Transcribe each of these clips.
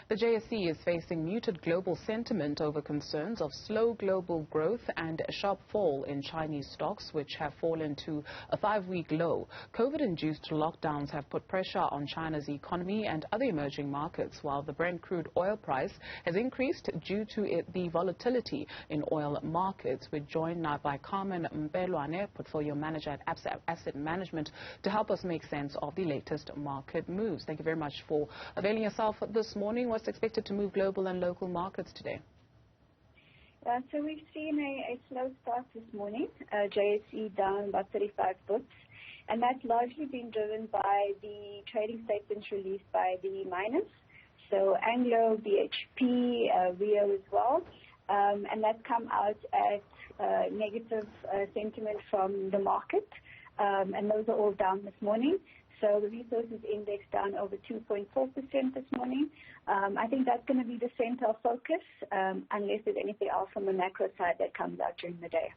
The JSE is facing muted global sentiment over concerns of slow global growth and a sharp fall in Chinese stocks, which have fallen to a 5-week low. Covid-induced lockdowns have put pressure on China's economy and other emerging markets, while the Brent crude oil price has increased due to the volatility in oil markets. We're joined now by Carmen Mpelwane, portfolio manager at Absa Asset Management, to help us make sense of the latest market moves. Thank you very much for availing yourself this morning. What's expected to move global and local markets today? So we've seen a slow start this morning, JSE down about 35 bips, and that's largely been driven by the trading statements released by the miners, so Anglo, BHP, Rio as well, and that's come out at negative sentiment from the market, and those are all down this morning. So the resources index down over 2.4% this morning. I think that's going to be the center of focus, unless there's anything else from the macro side that comes out during the day.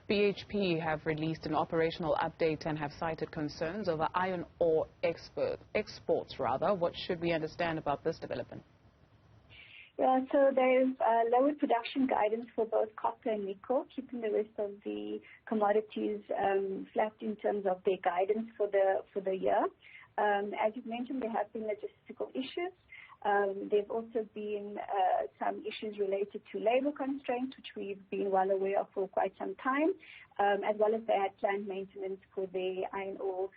BHP have released an operational update and have cited concerns over iron ore exports. What should we understand about this development? Yeah, so there's lowered production guidance for both copper and nickel, keeping the rest of the commodities flat in terms of their guidance for the year. As you've mentioned, there have been logistical issues. There's also been some issues related to labor constraints, which we've been well aware of for quite some time, as well as they had planned maintenance for the iron ore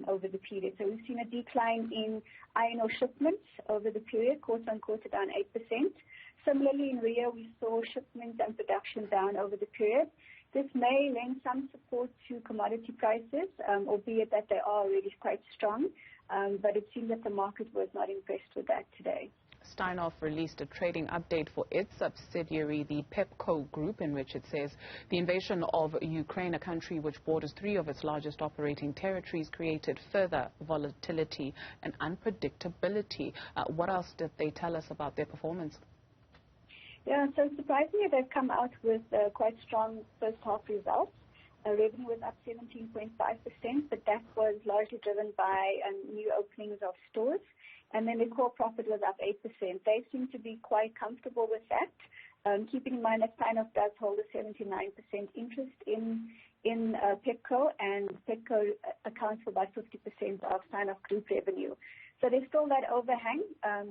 over the period. So we've seen a decline in iron ore shipments over the period, quarter-on-quarter down 8%. Similarly, in Rio, we saw shipments and production down over the period. This may lend some support to commodity prices, albeit that they are already quite strong, but it seems that the market was not impressed with that today. Steinhoff released a trading update for its subsidiary, the Pepco Group, in which it says the invasion of Ukraine, a country which borders 3 of its largest operating territories, created further volatility and unpredictability. What else did they tell us about their performance? Yeah, so surprisingly, they've come out with quite strong first half results. Revenue was up 17.5%, but that was largely driven by new openings of stores. And then the core profit was up 8%. They seem to be quite comfortable with that, keeping in mind that Steinhoff does hold a 79% interest in Pepco, and Pepco accounts for about 50% of Steinhoff Group revenue. So there's still that overhang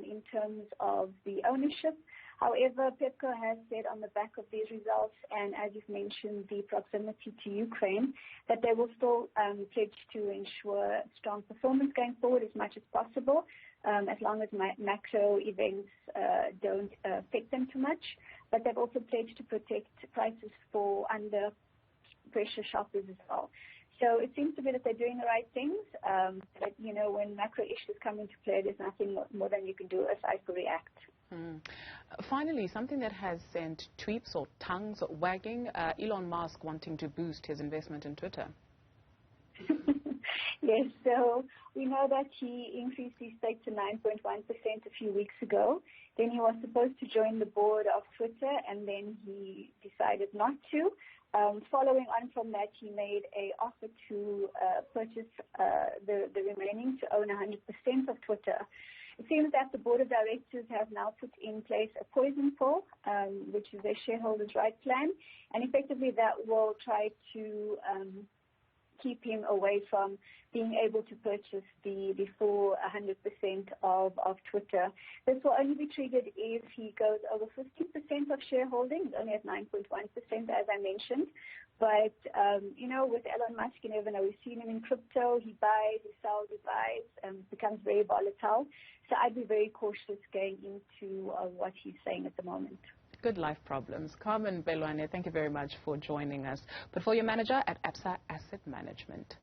in terms of the ownership. However, Pepco has said on the back of these results, and as you've mentioned, the proximity to Ukraine, that they will still pledge to ensure strong performance going forward as much as possible, as long as macro events don't affect them too much. But they've also pledged to protect prices for under pressure shoppers as well. So it seems to be that they're doing the right things, but when macro issues come into play, there's nothing more than you can do aside for react. Finally, something that has sent tweets or tongues wagging, Elon Musk wanting to boost his investment in Twitter. Yes, so we know that he increased his stake to 9.1% a few weeks ago. Then he was supposed to join the board of Twitter, and then he decided not to. Following on from that, he made an offer to purchase the remaining, to own 100% of Twitter. It seems that the board of directors have now put in place a poison pill, which is a shareholders' right plan, and effectively that will try to keep him away from being able to purchase the full 100% of Twitter. This will only be triggered if he goes over 50% of shareholding. He's only at 9.1%, as I mentioned. But, with Elon Musk, you never know. We've seen him in crypto. He buys, he sells, he buys, becomes very volatile. So I'd be very cautious going into what he's saying at the moment. Good life problems. Carmen Mpelwane, thank you very much for joining us. Portfolio manager at Absa Asset Management.